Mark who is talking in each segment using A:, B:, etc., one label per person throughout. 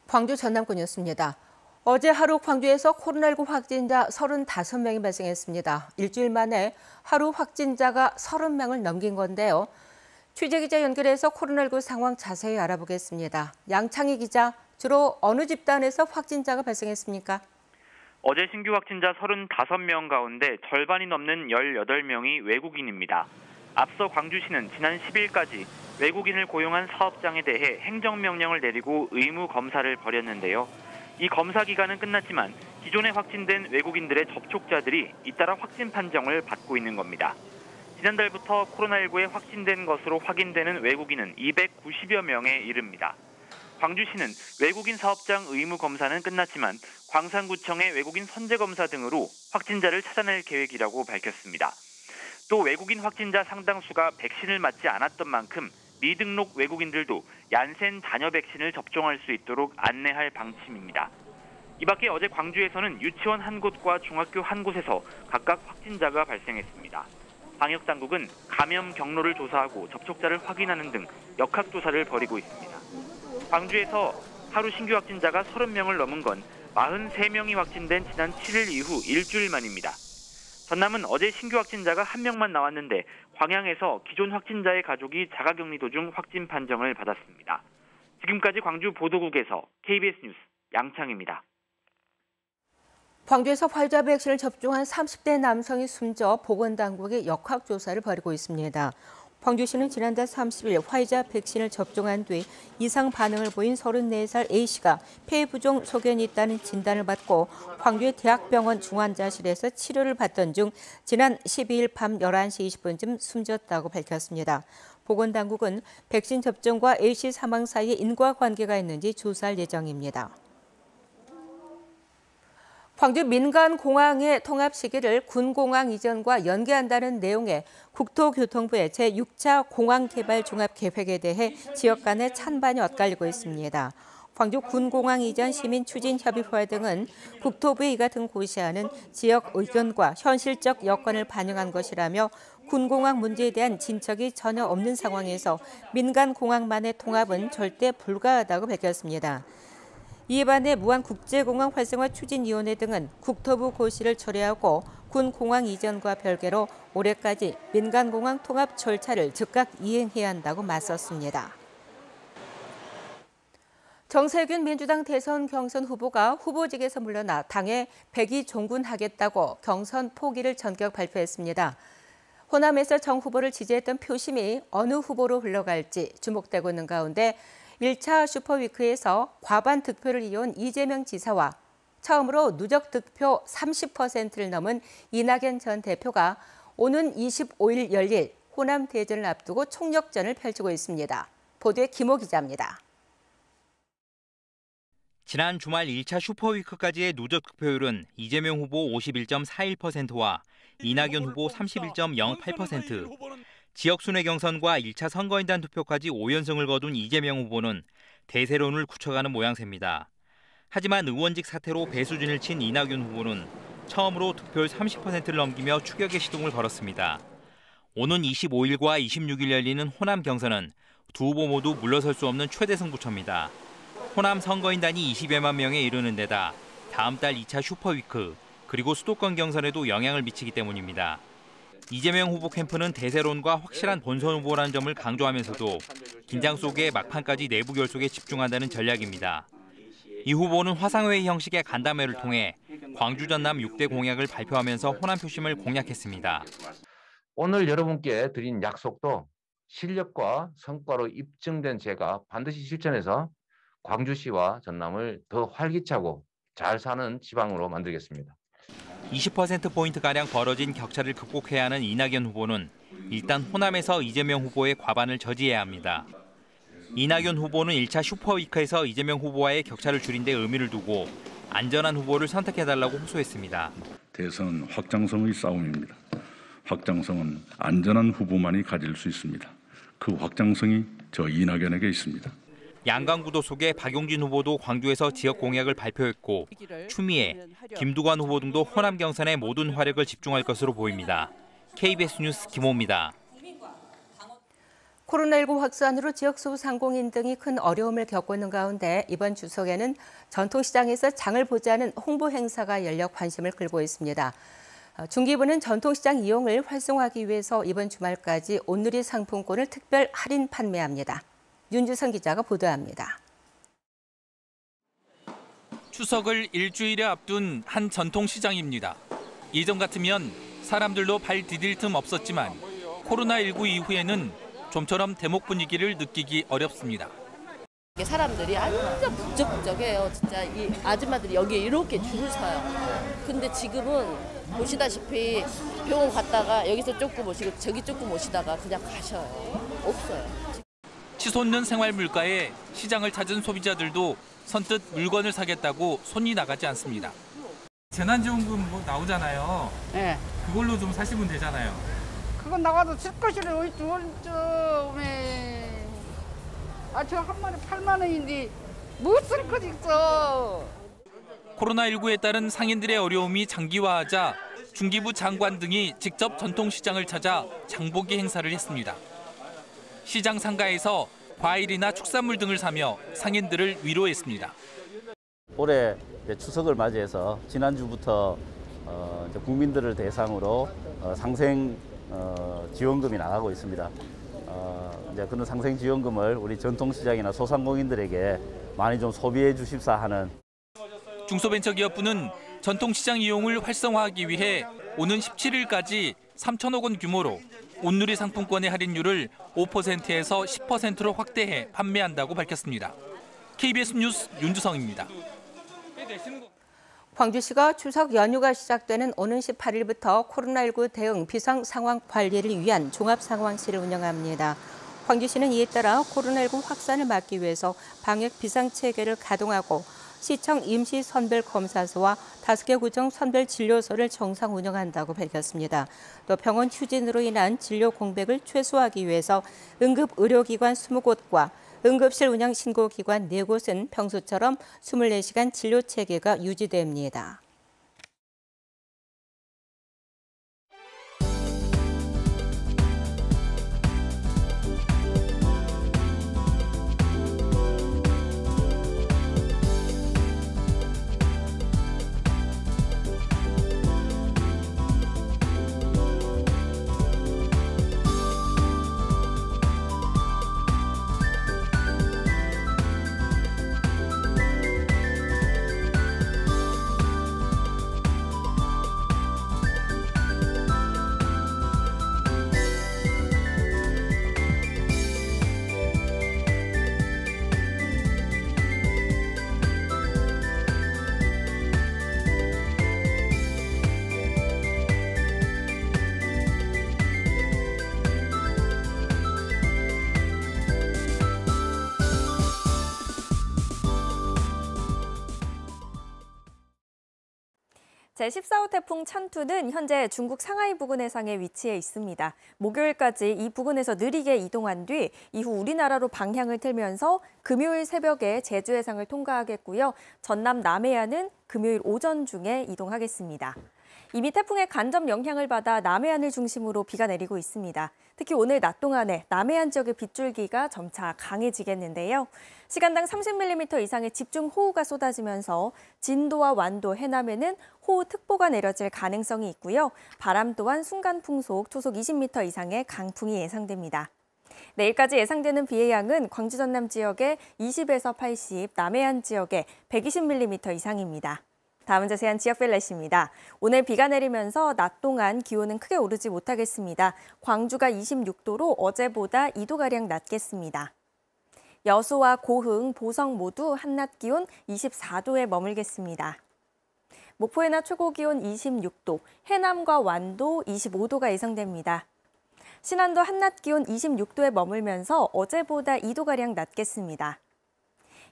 A: 광주 전남권 뉴스입니다. 어제 하루 광주에서 코로나19 확진자 35명이 발생했습니다. 일주일 만에 하루 확진자가 30명을 넘긴 건데요. 취재기자 연결해서 코로나19 상황 자세히 알아보겠습니다. 양창희 기자, 주로 어느 집단에서 확진자가 발생했습니까?
B: 어제 신규 확진자 35명 가운데 절반이 넘는 18명이 외국인입니다. 앞서 광주시는 지난 10일까지 외국인을 고용한 사업장에 대해 행정명령을 내리고 의무 검사를 벌였는데요. 이 검사 기간은 끝났지만 기존에 확진된 외국인들의 접촉자들이 잇따라 확진 판정을 받고 있는 겁니다. 지난달부터 코로나19에 확진된 것으로 확인되는 외국인은 290여 명에 이릅니다. 광주시는 외국인 사업장 의무 검사는 끝났지만 광산구청의 외국인 선제검사 등으로 확진자를 찾아낼 계획이라고 밝혔습니다. 또 외국인 확진자 상당수가 백신을 맞지 않았던 만큼 미등록 외국인들도 얀센 잔여 백신을 접종할 수 있도록 안내할 방침입니다. 이 밖에 어제 광주에서는 유치원 한 곳과 중학교 한 곳에서 각각 확진자가 발생했습니다. 방역당국은 감염 경로를 조사하고 접촉자를 확인하는 등 역학조사를 벌이고 있습니다. 광주에서 하루 신규 확진자가 30명을 넘은 건 43명이 확진된 지난 7일 이후 일주일 만입니다. 전남은 어제 신규 확진자가 1명만 나왔는데 광양에서 기존 확진자의 가족이 자가격리 도중 확진 판정을 받았습니다. 지금까지 광주 보도국에서 KBS 뉴스 양창입니다.
A: 광주에서 화이자 백신을 접종한 30대 남성이 숨져 보건당국이 역학조사를 벌이고 있습니다. 광주시는 지난달 30일 화이자 백신을 접종한 뒤 이상 반응을 보인 34살 A씨가 폐부종 소견이 있다는 진단을 받고 광주의 대학병원 중환자실에서 치료를 받던 중 지난 12일 밤 11시 20분쯤 숨졌다고 밝혔습니다. 보건당국은 백신 접종과 A씨 사망 사이에 인과관계가 있는지 조사할 예정입니다. 광주 민간공항의 통합 시기를 군공항 이전과 연계한다는 내용의 국토교통부의 제6차 공항개발종합계획에 대해 지역 간의 찬반이 엇갈리고 있습니다. 광주 군공항 이전 시민추진협의회 등은 국토부의 이 같은 고시안은 지역 의견과 현실적 여건을 반영한 것이라며 군공항 문제에 대한 진척이 전혀 없는 상황에서 민간공항만의 통합은 절대 불가하다고 밝혔습니다. 이에 반해 무안국제공항 활성화 추진위원회 등은 국토부 고시를 철회하고 군공항 이전과 별개로 올해까지 민간공항 통합 절차를 즉각 이행해야 한다고 맞섰습니다. 정세균 민주당 대선 경선 후보가 후보직에서 물러나 당에 백의 종군하겠다고 경선 포기를 전격 발표했습니다. 호남에서 정 후보를 지지했던 표심이 어느 후보로 흘러갈지 주목되고 있는 가운데 1차 슈퍼위크에서 과반 득표를 이어온 이재명 지사와 처음으로 누적 득표 30%를 넘은 이낙연 전 대표가 오는 25일 열릴 호남 대전을 앞두고 총력전을 펼치고 있습니다. 보도에 김호 기자입니다.
C: 지난 주말 1차 슈퍼위크까지의 누적 득표율은 이재명 후보 51.41%와 이낙연 후보 31.08%, 지역 순회 경선과 1차 선거인단 투표까지 5연승을 거둔 이재명 후보는 대세론을 굳혀가는 모양새입니다. 하지만 의원직 사퇴로 배수진을 친 이낙연 후보는 처음으로 득표율 30%를 넘기며 추격의 시동을 걸었습니다. 오는 25일과 26일 열리는 호남 경선은 두 후보 모두 물러설 수 없는 최대 승부처입니다. 호남 선거인단이 20여만 명에 이르는 데다 다음 달 2차 슈퍼위크 그리고 수도권 경선에도 영향을 미치기 때문입니다. 이재명 후보 캠프는 대세론과 확실한 본선 후보라는 점을 강조하면서도 긴장 속에 막판까지 내부 결속에 집중한다는 전략입니다. 이 후보는 화상회의 형식의 간담회를 통해 광주 전남 6대 공약을 발표하면서 호남 표심을 공략했습니다.
D: 오늘 여러분께 드린 약속도 실력과 성과로 입증된 제가 반드시 실천해서 광주시와 전남을 더 활기차고 잘 사는 지방으로 만들겠습니다.
C: 20%포인트가량 벌어진 격차를 극복해야 하는 이낙연 후보는 일단 호남에서 이재명 후보의 과반을 저지해야 합니다. 이낙연 후보는 1차 슈퍼위크에서 이재명 후보와의 격차를 줄인 데 의미를 두고 안전한 후보를 선택해달라고 호소했습니다.
E: 대선은 확장성의 싸움입니다. 확장성은 안전한 후보만이 가질 수 있습니다. 그 확장성이 저 이낙연에게 있습니다.
C: 양강구도 속에 박용진 후보도 광주에서 지역 공약을 발표했고 추미애, 김두관 후보 등도 호남 경선에 모든 화력을 집중할 것으로 보입니다. KBS 뉴스 김호입니다.
A: 코로나19 확산으로 지역 소상공인 등이 큰 어려움을 겪고 있는 가운데 이번 추석에는 전통시장에서 장을 보자는 홍보 행사가 열려 관심을 끌고 있습니다. 중기부는 전통시장 이용을 활성화하기 위해서 이번 주말까지 온누리 상품권을 특별 할인 판매합니다. 윤주선 기자가 보도합니다.
F: 추석을 일주일에 앞둔 한 전통시장입니다. 예전 같으면 사람들도 발 디딜 틈 없었지만 코로나19 이후에는 좀처럼 대목 분위기를 느끼기 어렵습니다.
G: 사람들이 완전 북적북적해요. 진짜 이 아줌마들이 여기에 이렇게 줄을 서요. 근데 지금은 보시다시피 병원 갔다가 여기서 조금 오시고 저기 조금 오시다가 그냥 가셔요. 없어요.
F: 치솟는 생활 물가에 시장을 찾은 소비자들도 선뜻 물건을 사겠다고 손이 나가지 않습니다.
H: 재난지원금 뭐 나오잖아요.
I: 네.
H: 그걸로 좀 사시면 되잖아요.
I: 그건 나가도 쓸 것이를 왜 저 한 마리 8만 원인데 못 쓸 것 있어.
F: 코로나19에 따른 상인들의 어려움이 장기화하자 중기부 장관 등이 직접 전통시장을 찾아 장보기 행사를 했습니다. 시장 상가에서 과일이나 축산물 등을 사며 상인들을 위로했습니다.
J: 올해 추석을 맞이해서 지난주부터 국민들을 대상으로 상생 지원금이 나가고 있습니다. 이제 그런 상생 지원금을 우리 전통시장이나 소상공인들에게 많이 좀 소비해 주십사 하는.
F: 중소벤처기업부는 전통시장 이용을 활성화하기 위해 오는 17일까지 3천억 원 규모로 온누리 상품권의 할인율을 5%에서 10%로 확대해 판매한다고 밝혔습니다. KBS 뉴스 윤주성입니다.
A: 광주시가 추석 연휴가 시작되는 오는 18일부터 코로나19 대응 비상 상황 관리를 위한 종합상황실을 운영합니다. 광주시는 이에 따라 코로나19 확산을 막기 위해서 방역 비상체계를 가동하고 시청 임시선별검사소와 5개 구청 선별진료소를 정상 운영한다고 밝혔습니다. 또 병원 휴진으로 인한 진료 공백을 최소화하기 위해서 응급의료기관 20곳과 응급실 운영 신고기관 4곳은 평소처럼 24시간 진료 체계가 유지됩니다.
K: 제14호 태풍 찬투는 현재 중국 상하이 부근 해상에 위치해 있습니다. 목요일까지 이 부근에서 느리게 이동한 뒤 이후 우리나라로 방향을 틀면서 금요일 새벽에 제주 해상을 통과하겠고요. 전남 남해안은 금요일 오전 중에 이동하겠습니다. 이미 태풍의 간접 영향을 받아 남해안을 중심으로 비가 내리고 있습니다. 특히 오늘 낮 동안에 남해안 지역의 빗줄기가 점차 강해지겠는데요. 시간당 30mm 이상의 집중호우가 쏟아지면서 진도와 완도, 해남에는 호우특보가 내려질 가능성이 있고요. 바람 또한 순간풍속, 초속 20m 이상의 강풍이 예상됩니다. 내일까지 예상되는 비의 양은 광주 전남 지역에 20에서 80, 남해안 지역에 120mm 이상입니다. 다음은 자세한 지역별 날씨입니다. 오늘 비가 내리면서 낮 동안 기온은 크게 오르지 못하겠습니다. 광주가 26도로 어제보다 2도가량 낮겠습니다. 여수와 고흥, 보성 모두 한낮 기온 24도에 머물겠습니다. 목포의 낮 최고 기온 26도, 해남과 완도 25도가 예상됩니다. 신안도 한낮 기온 26도에 머물면서 어제보다 2도가량 낮겠습니다.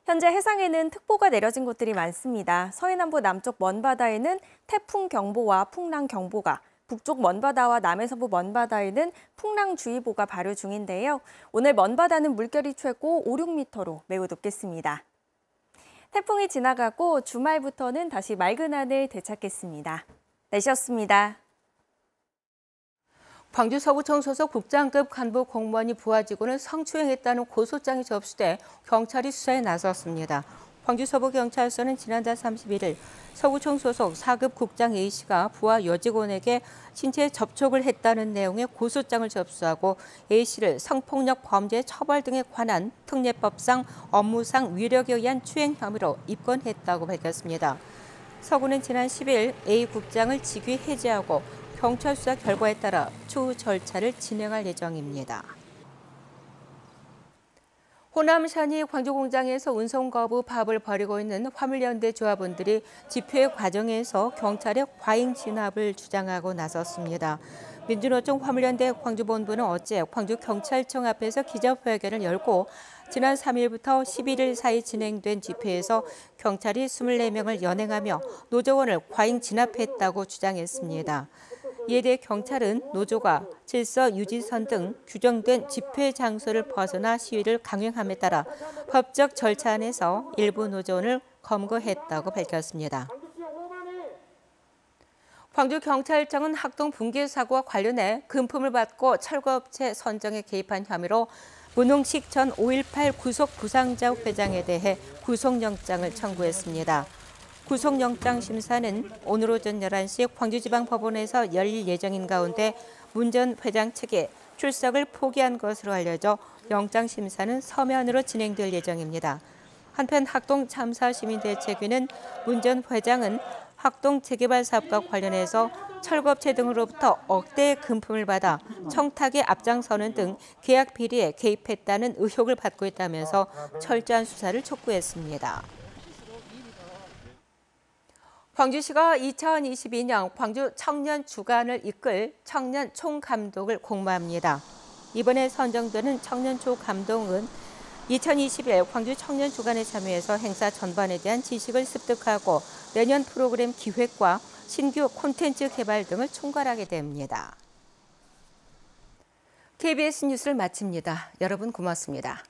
K: 현재 해상에는 특보가 내려진 곳들이 많습니다. 서해남부 남쪽 먼바다에는 태풍 경보와 풍랑 경보가, 북쪽 먼바다와 남해서부 먼바다에는 풍랑주의보가 발효 중인데요. 오늘 먼바다는 물결이 최고 5, 6m로 매우 높겠습니다. 태풍이 지나가고 주말부터는 다시 맑은 하늘 되찾겠습니다. 날씨였습니다.
A: 광주 서구청 소속 국장급 간부 공무원이 부하 직원을 성추행했다는 고소장이 접수돼 경찰이 수사에 나섰습니다. 광주 서부경찰서는 지난달 31일 서구청 소속 4급 국장 A씨가 부하 여직원에게 신체 접촉을 했다는 내용의 고소장을 접수하고 A씨를 성폭력 범죄 처벌 등에 관한 특례법상 업무상 위력에 의한 추행 혐의로 입건했다고 밝혔습니다. 서구는 지난 10일 A 국장을 직위 해제하고 경찰 수사 결과에 따라 추후 절차를 진행할 예정입니다. 호남 샤니 광주공장에서 운송 거부 파업을 벌이고 있는 화물연대 조합원들이 집회 과정에서 경찰의 과잉 진압을 주장하고 나섰습니다. 민주노총 화물연대 광주본부는 어제 광주경찰청 앞에서 기자회견을 열고 지난 3일부터 11일 사이 진행된 집회에서 경찰이 24명을 연행하며 노조원을 과잉 진압했다고 주장했습니다. 이에 대해 경찰은 노조가 질서 유지선 등 규정된 집회 장소를 벗어나 시위를 강행함에 따라 법적 절차 안에서 일부 노조원을 검거했다고 밝혔습니다. 광주경찰청은 학동 붕괴 사고와 관련해 금품을 받고 철거업체 선정에 개입한 혐의로 문홍식 전 5.18 구속 부상자 회장에 대해 구속영장을 청구했습니다. 구속영장 심사는 오늘 오전 11시 광주지방법원에서 열릴 예정인 가운데 문 전 회장 측에 출석을 포기한 것으로 알려져 영장 심사는 서면으로 진행될 예정입니다. 한편 학동 참사 시민대책위는 문 전 회장은 학동 재개발 사업과 관련해서 철거업체 등으로부터 억대의 금품을 받아 청탁에 앞장서는 등 계약 비리에 개입했다는 의혹을 받고 있다면서 철저한 수사를 촉구했습니다. 광주시가 2022년 광주 청년 주간을 이끌 청년 총감독을 공모합니다. 이번에 선정되는 청년 총감독은 2021 광주 청년 주간에 참여해서 행사 전반에 대한 지식을 습득하고 내년 프로그램 기획과 신규 콘텐츠 개발 등을 총괄하게 됩니다. KBS 뉴스를 마칩니다. 여러분 고맙습니다.